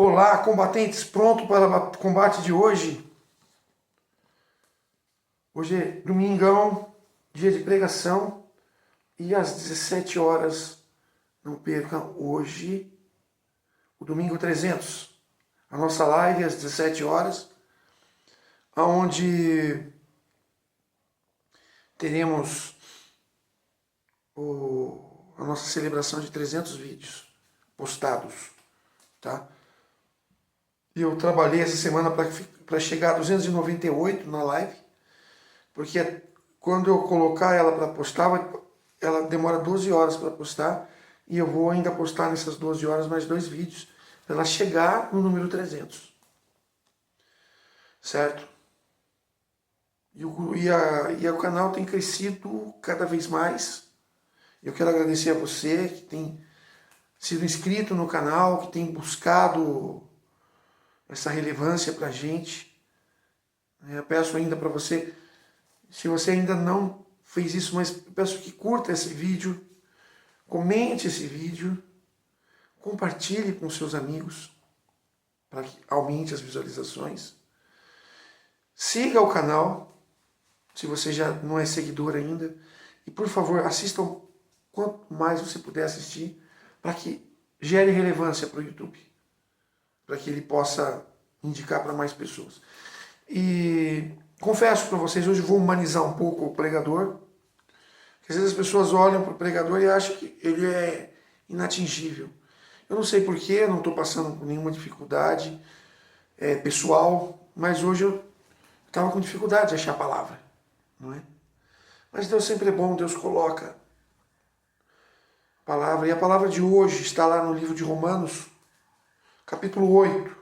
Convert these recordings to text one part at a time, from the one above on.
Olá, combatentes, pronto para o combate de hoje? Hoje é domingão, dia de pregação, e às 17 horas, não percam, hoje, o Domingo 300, a nossa live às 17 horas, onde teremos a nossa celebração de 300 vídeos postados, tá? E eu trabalhei essa semana para chegar a 298 na live, porque quando eu colocar ela para postar, ela demora 12 horas para postar, e eu vou ainda postar nessas 12 horas mais 2 vídeos, para ela chegar no número 300. Certo? E o canal tem crescido cada vez mais. Eu quero agradecer a você que tem sido inscrito no canal, que tem buscado essa relevância para a gente. Eu peço ainda para você, se você ainda não fez isso, mas eu peço que curta esse vídeo, comente esse vídeo, compartilhe com seus amigos, para que aumente as visualizações. Siga o canal, se você já não é seguidor ainda, e por favor, assista quanto mais você puder assistir, para que gere relevância para o YouTube, para que ele possa indicar para mais pessoas. E confesso para vocês, hoje vou humanizar um pouco o pregador, porque às vezes as pessoas olham para o pregador e acham que ele é inatingível. Eu não sei porquê, eu não estou passando por nenhuma dificuldade pessoal, mas hoje eu estava com dificuldade de achar a palavra, não é? Mas Deus sempre é bom, Deus coloca a palavra, e a palavra de hoje está lá no livro de Romanos, capítulo 8,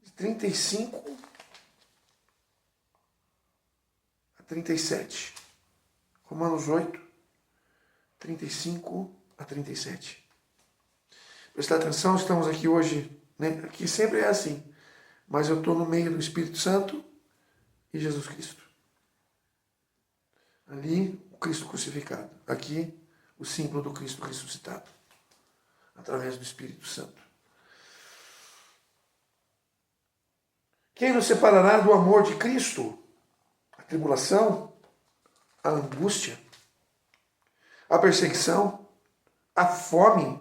de 35 a 37. Romanos 8, 35 a 37. Prestar atenção, estamos aqui hoje, né? Aqui sempre é assim, mas eu estou no meio do Espírito Santo e Jesus Cristo. Ali, o Cristo crucificado. Aqui, o símbolo do Cristo ressuscitado, através do Espírito Santo. Quem nos separará do amor de Cristo? A tribulação, a angústia, a perseguição, a fome,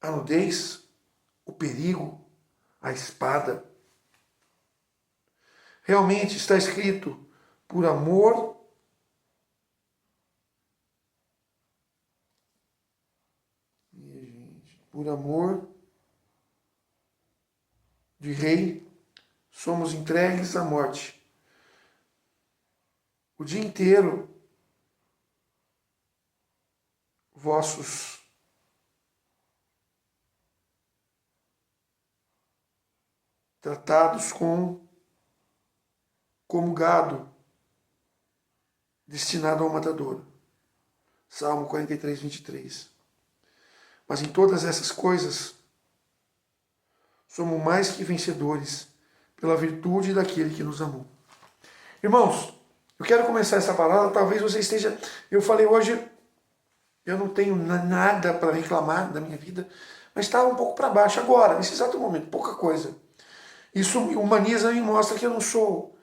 a nudez, o perigo, a espada. Realmente está escrito, por amor de rei, somos entregues à morte. O dia inteiro, vossos tratados como gado destinado ao matadouro. Salmo 43, 23. Mas em todas essas coisas, somos mais que vencedores pela virtude daquele que nos amou. Irmãos, eu quero começar essa palavra, talvez você esteja... Eu falei hoje, eu não tenho nada para reclamar da minha vida, mas está um pouco para baixo agora, nesse exato momento, pouca coisa. Isso me humaniza e mostra que eu não sou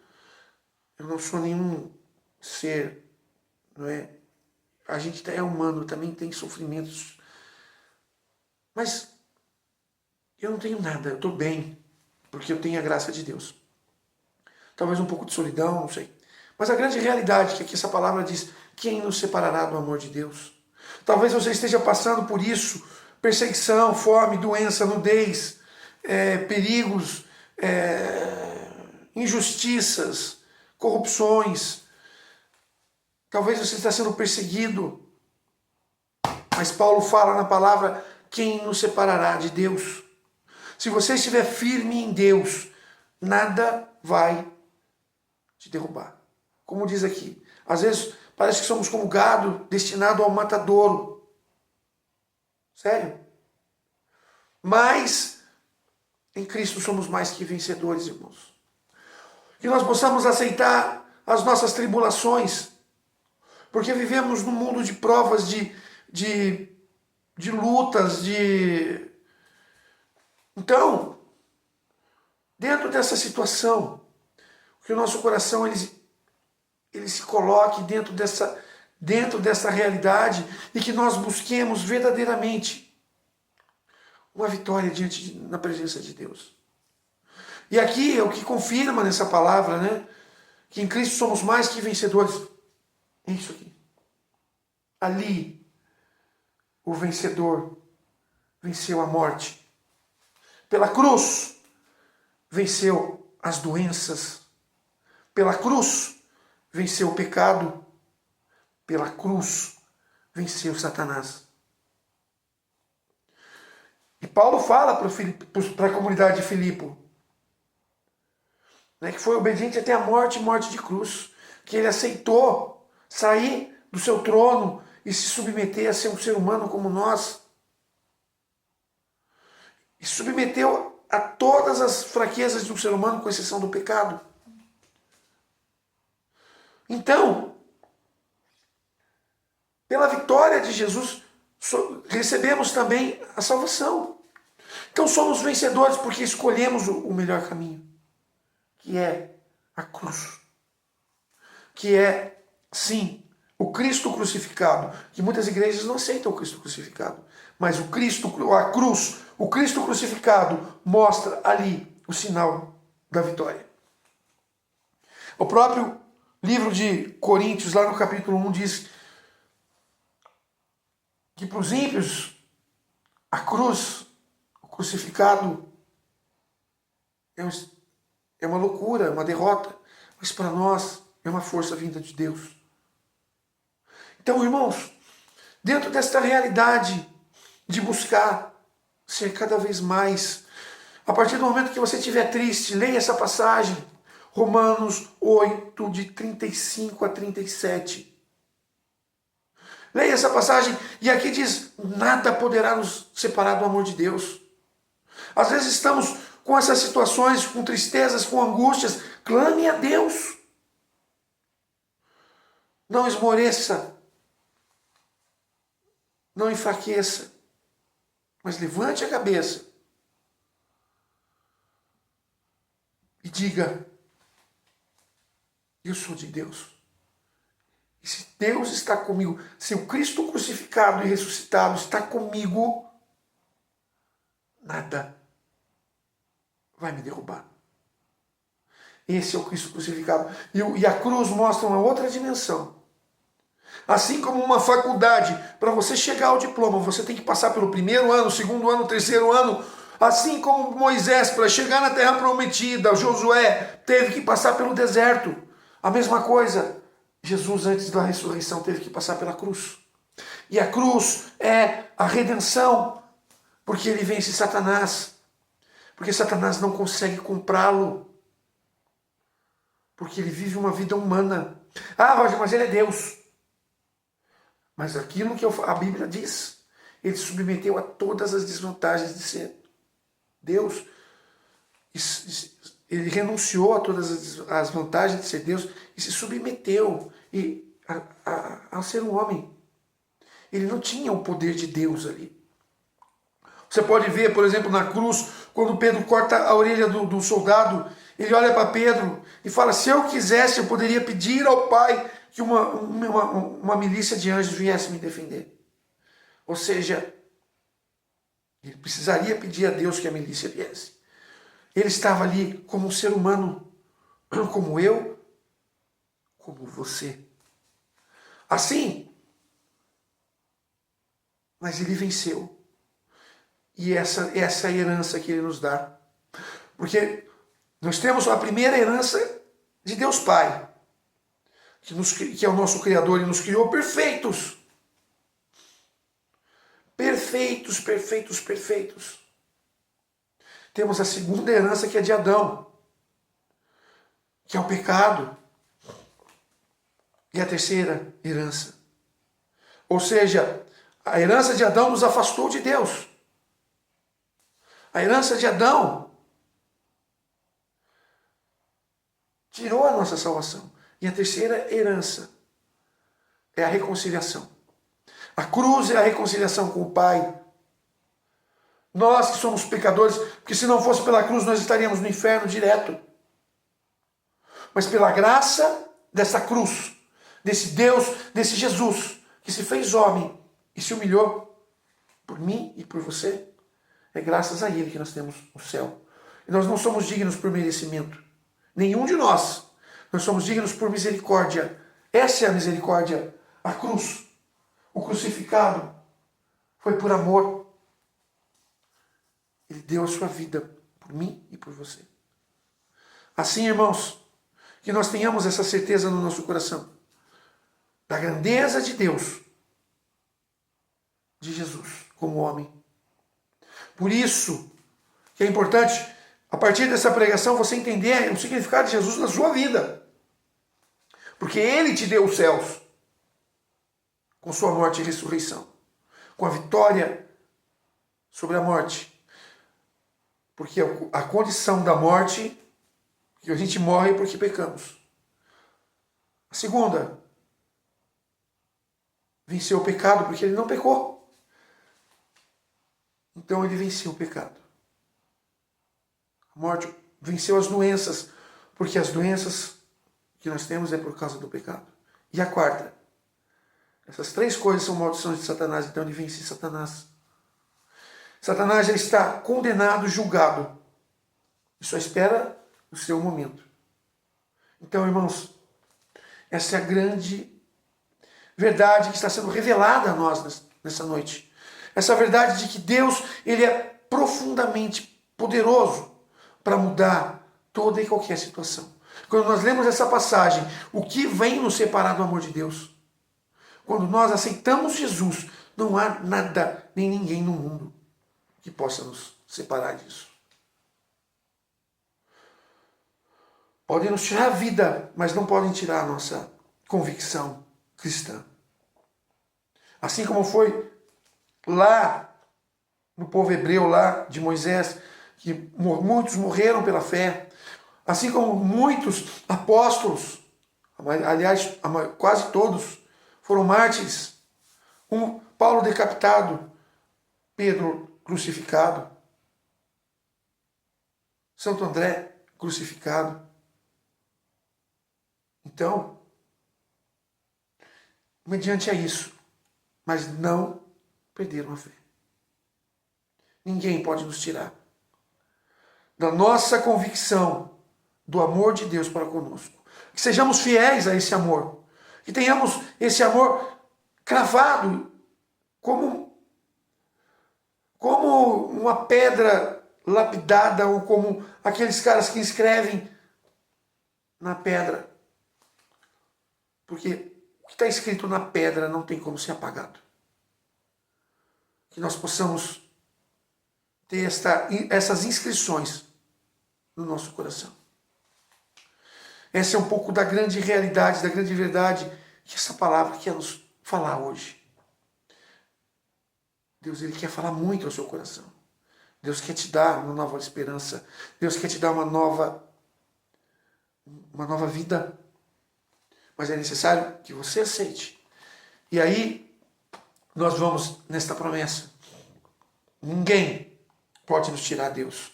nenhum ser, não é? A gente é humano, também tem sofrimentos, mas eu não tenho nada, eu estou bem, porque eu tenho a graça de Deus. Talvez um pouco de solidão, não sei. Mas a grande realidade é que aqui essa palavra diz, quem nos separará do amor de Deus? Talvez você esteja passando por isso, perseguição, fome, doença, nudez, perigos, injustiças, corrupções. Talvez você esteja sendo perseguido. Mas Paulo fala na palavra, quem nos separará de Deus? Se você estiver firme em Deus, nada vai te derrubar. Como diz aqui, às vezes parece que somos como gado destinado ao matadouro. Sério? Mas em Cristo somos mais que vencedores, irmãos. Que nós possamos aceitar as nossas tribulações, porque vivemos num mundo de provas, de de lutas, de... Então, dentro dessa situação, que o nosso coração ele se coloque dentro dessa realidade e que nós busquemos verdadeiramente uma vitória na presença de Deus. E aqui é o que confirma nessa palavra, né? Que em Cristo somos mais que vencedores. É isso aqui. Ali, o vencedor venceu a morte. Pela cruz, venceu as doenças. Pela cruz, venceu o pecado. Pela cruz, venceu Satanás. E Paulo fala para a comunidade de Filipe, né, que foi obediente até a morte de cruz, que ele aceitou sair do seu trono e se submeter a ser um ser humano como nós. E submeteu a todas as fraquezas de um ser humano, com exceção do pecado. Então, pela vitória de Jesus, recebemos também a salvação. Então somos vencedores porque escolhemos o melhor caminho, que é a cruz. Que é, sim, o Cristo crucificado, que muitas igrejas não aceitam o Cristo crucificado. Mas a cruz, o Cristo crucificado mostra ali o sinal da vitória. O próprio livro de Coríntios, lá no capítulo 1, diz que para os ímpios, a cruz, o crucificado, é uma loucura, uma derrota. Mas para nós é uma força vinda de Deus. Então, irmãos, dentro desta realidade de buscar ser cada vez mais, a partir do momento que você estiver triste, leia essa passagem, Romanos 8, de 35 a 37. Leia essa passagem e aqui diz, nada poderá nos separar do amor de Deus. Às vezes estamos com essas situações, com tristezas, com angústias, clame a Deus. Não esmoreça, não enfraqueça, mas levante a cabeça e diga, eu sou de Deus. E se Deus está comigo, se o Cristo crucificado e ressuscitado está comigo, nada vai me derrubar. Esse é o Cristo crucificado. E a cruz mostra uma outra dimensão. Assim como uma faculdade, para você chegar ao diploma, você tem que passar pelo primeiro ano, segundo ano, terceiro ano. Assim como Moisés, para chegar na terra prometida, Josué teve que passar pelo deserto. A mesma coisa, Jesus antes da ressurreição teve que passar pela cruz. E a cruz é a redenção, porque ele vence Satanás. Porque Satanás não consegue comprá-lo. Porque ele vive uma vida humana. Ah, Roger, mas ele é Deus. Mas aquilo que a Bíblia diz, ele se submeteu a todas as desvantagens de ser Deus. Ele renunciou a todas as vantagens de ser Deus e se submeteu a ser um homem. Ele não tinha o poder de Deus ali. Você pode ver, por exemplo, na cruz, quando Pedro corta a orelha do soldado, ele olha para Pedro e fala, se eu quisesse, eu poderia pedir ao Pai que uma milícia de anjos viesse me defender. Ou seja, ele precisaria pedir a Deus que a milícia viesse. Ele estava ali como um ser humano, como eu, como você. Assim, mas ele venceu. E essa é a herança que ele nos dá. Porque nós temos a primeira herança de Deus Pai, que é o nosso Criador e nos criou perfeitos. Perfeitos, perfeitos, perfeitos. Temos a segunda herança que é de Adão, que é o pecado. E a terceira herança. Ou seja, a herança de Adão nos afastou de Deus. A herança de Adão tirou a nossa salvação. E a terceira herança é a reconciliação. A cruz é a reconciliação com o Pai. Nós que somos pecadores, porque se não fosse pela cruz nós estaríamos no inferno direto. Mas pela graça dessa cruz, desse Deus, desse Jesus, que se fez homem e se humilhou por mim e por você, é graças a Ele que nós temos o céu. E nós não somos dignos por merecimento. Nenhum de nós. Nós somos dignos por misericórdia. Essa é a misericórdia. A cruz. O crucificado foi por amor. Ele deu a sua vida por mim e por você. Assim, irmãos, que nós tenhamos essa certeza no nosso coração da grandeza de Deus, de Jesus como homem. Por isso que é importante, a partir dessa pregação, você entender o significado de Jesus na sua vida. Porque Ele te deu os céus com sua morte e ressurreição, com a vitória sobre a morte. Porque a condição da morte, que a gente morre porque pecamos. A segunda, venceu o pecado porque ele não pecou. Então ele venceu o pecado. A morte venceu as doenças, porque as doenças que nós temos é por causa do pecado. E a quarta, essas três coisas são maldições de Satanás, então ele vence Satanás. Satanás já está condenado, julgado. E só espera o seu momento. Então, irmãos, essa é a grande verdade que está sendo revelada a nós nessa noite. Essa verdade de que Deus, Ele é profundamente poderoso para mudar toda e qualquer situação. Quando nós lemos essa passagem, o que vem nos separar do amor de Deus? Quando nós aceitamos Jesus, não há nada, nem ninguém no mundo que possa nos separar disso. Podem nos tirar a vida, mas não podem tirar a nossa convicção cristã. Assim como foi lá no povo hebreu, lá de Moisés, que muitos morreram pela fé, assim como muitos apóstolos, aliás, quase todos, foram mártires. Paulo decapitado, Pedro crucificado, Santo André crucificado. Então, mediante a isso, mas não perderam a fé. Ninguém pode nos tirar da nossa convicção do amor de Deus para conosco. Que sejamos fiéis a esse amor. Que tenhamos esse amor cravado como uma pedra lapidada, ou como aqueles caras que escrevem na pedra. Porque o que está escrito na pedra não tem como ser apagado. Que nós possamos ter essas inscrições no nosso coração. Essa é um pouco da grande realidade, da grande verdade que essa palavra quer nos falar hoje. Deus, Ele quer falar muito ao seu coração. Deus quer te dar uma nova esperança. Deus quer te dar uma nova vida. Mas é necessário que você aceite. E aí, nós vamos nesta promessa. Ninguém pode nos tirar Deus.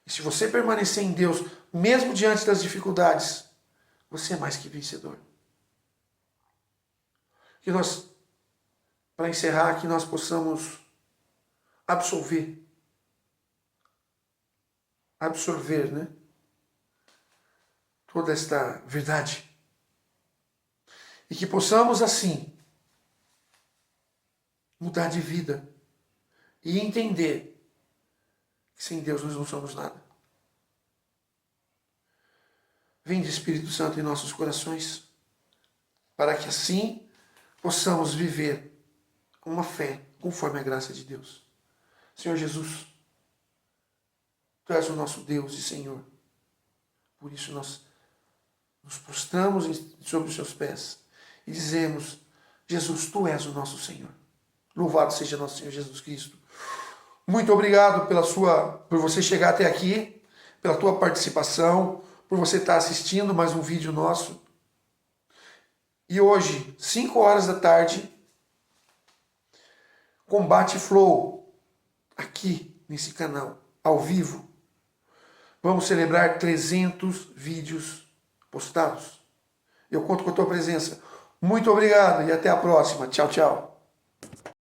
E se você permanecer em Deus, mesmo diante das dificuldades, você é mais que vencedor. Que nós, para encerrar, que nós possamos absorver, né? Toda esta verdade. E que possamos, assim, mudar de vida e entender que sem Deus nós não somos nada. Vinde, Espírito Santo, em nossos corações, para que assim possamos viver uma fé conforme a graça de Deus. Senhor Jesus, Tu és o nosso Deus e Senhor. Por isso nós nos prostramos sobre os seus pés e dizemos: Jesus, Tu és o nosso Senhor. Louvado seja nosso Senhor Jesus Cristo. Muito obrigado por você chegar até aqui, pela tua participação, por você estar assistindo mais um vídeo nosso. E hoje, 5 horas da tarde, Combate Flow, aqui nesse canal, ao vivo. Vamos celebrar 300 vídeos postados. Eu conto com a tua presença. Muito obrigado e até a próxima. Tchau, tchau.